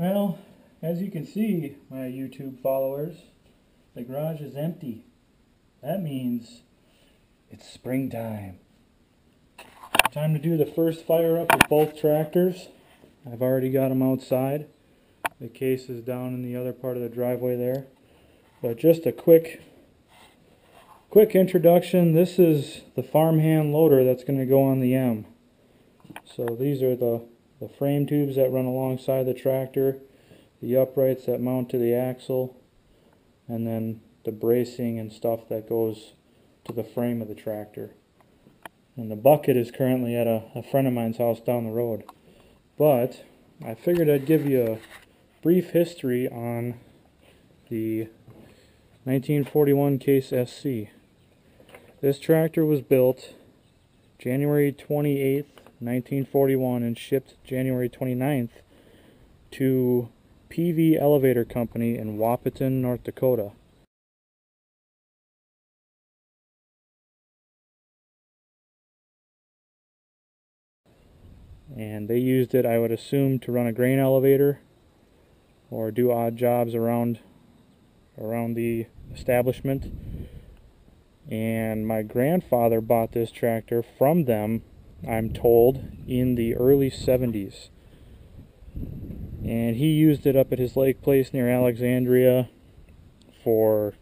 Well, as you can see, my YouTube followers, the garage is empty. That means it's springtime. Time to do the first fire up of both tractors. I've already got them outside. The case is down in the other part of the driveway there. But just a quick introduction. This is the farmhand loader that's going to go on the M. So these are the frame tubes that run alongside the tractor, the uprights that mount to the axle, and then the bracing and stuff that goes to the frame of the tractor. And the bucket is currently at a friend of mine's house down the road. But I figured I'd give you a brief history on the 1941 Case SC. This tractor was built January 28th, 1941 and shipped January 29th to PV Elevator Company in Wahpeton, North Dakota. And they used it, I would assume, to run a grain elevator or do odd jobs around the establishment. And my grandfather bought this tractor from them, I'm told, in the early 70s. And he used it up at his lake place near Alexandria for,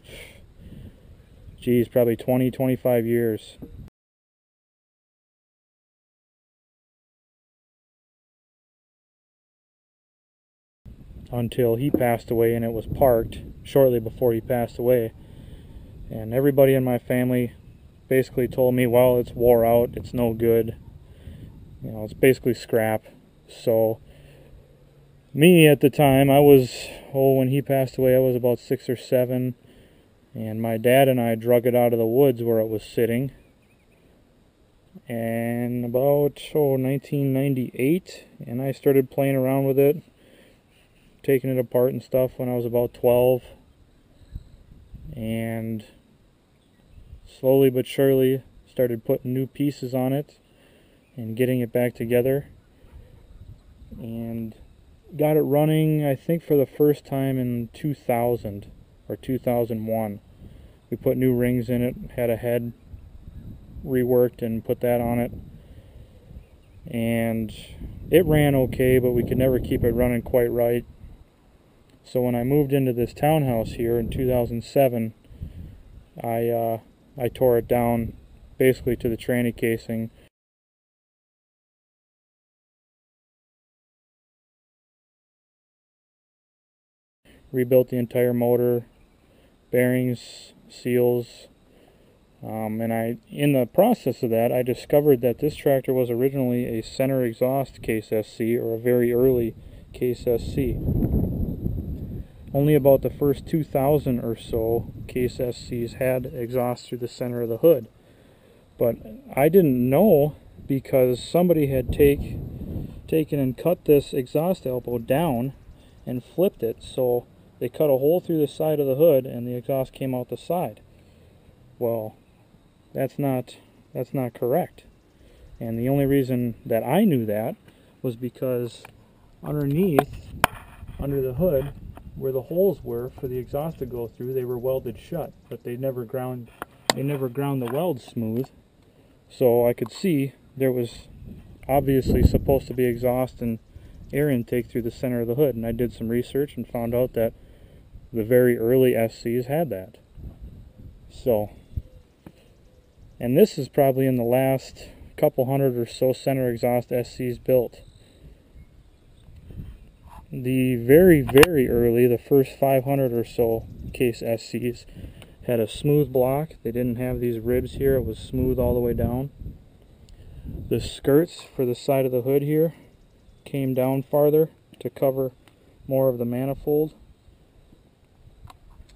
geez, probably 20-25 years. Until he passed away, and it was parked shortly before he passed away. And everybody in my family basically told me, well, it's wore out, it's no good, you know, it's basically scrap. So me at the time, I was, when he passed away, I was about 6 or 7, and my dad and I drug it out of the woods where it was sitting. And about 1998, and I started playing around with it, taking it apart and stuff when I was about 12, and slowly but surely started putting new pieces on it and getting it back together, and got it running, I think, for the first time in 2000 or 2001. We put new rings in it, had a head reworked and put that on it, and it ran okay, but we could never keep it running quite right. So when I moved into this townhouse here in 2007, I tore it down basically to the tranny casing. Rebuilt the entire motor, bearings, seals, and in the process of that, I discovered that this tractor was originally a center exhaust Case SC, or a very early Case SC. Only about the first 2,000 or so Case SCs had exhaust through the center of the hood. But I didn't know, because somebody had taken and cut this exhaust elbow down and flipped it. So they cut a hole through the side of the hood and the exhaust came out the side. Well, that's not correct. And the only reason that I knew that was because underneath, under the hood, where the holes were for the exhaust to go through, they were welded shut, but they never ground the welds smooth. So I could see there was obviously supposed to be exhaust and air intake through the center of the hood, and I did some research and found out that the very early SCs had that. So, and this is probably in the last couple hundred or so center exhaust SCs built. The very, very early, the first 500 or so Case SCs had a smooth block. They didn't have these ribs here. It was smooth all the way down. The skirts for the side of the hood here came down farther to cover more of the manifold.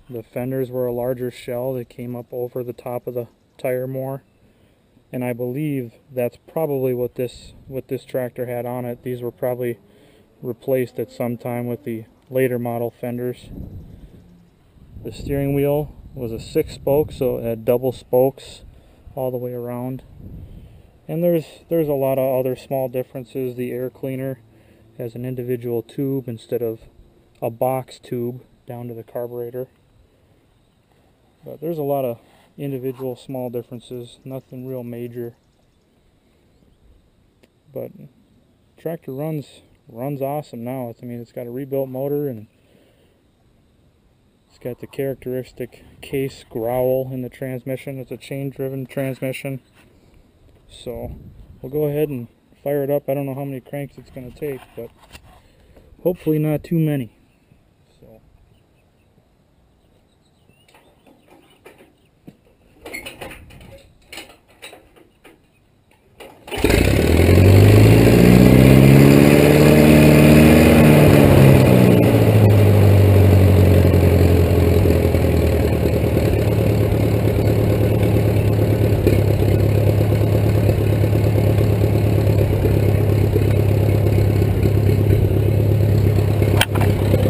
The fenders were a larger shell. They came up over the top of the tire more. And I believe that's probably what this tractor had on it. These were probably replaced at some time with the later model fenders. The steering wheel was a 6-spoke, so it had double spokes all the way around. And there's a lot of other small differences. The air cleaner has an individual tube instead of a box tube down to the carburetor. But there's a lot of individual small differences, nothing real major. But tractor runs awesome now. I mean, it's got a rebuilt motor, and it's got the characteristic case growl in the transmission. It's a chain-driven transmission. So we'll go ahead and fire it up. I don't know how many cranks it's going to take, but hopefully not too many. So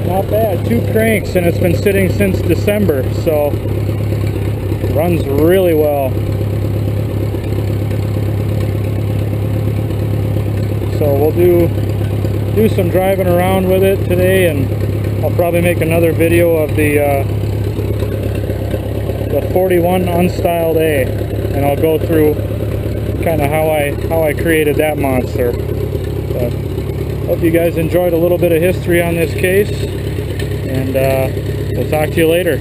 not bad, 2 cranks, and it's been sitting since December, so runs really well. So we'll do some driving around with it today, and I'll probably make another video of the 41 Unstyled A, and I'll go through kind of how I created that monster. But hope you guys enjoyed a little bit of history on this case, and we'll talk to you later.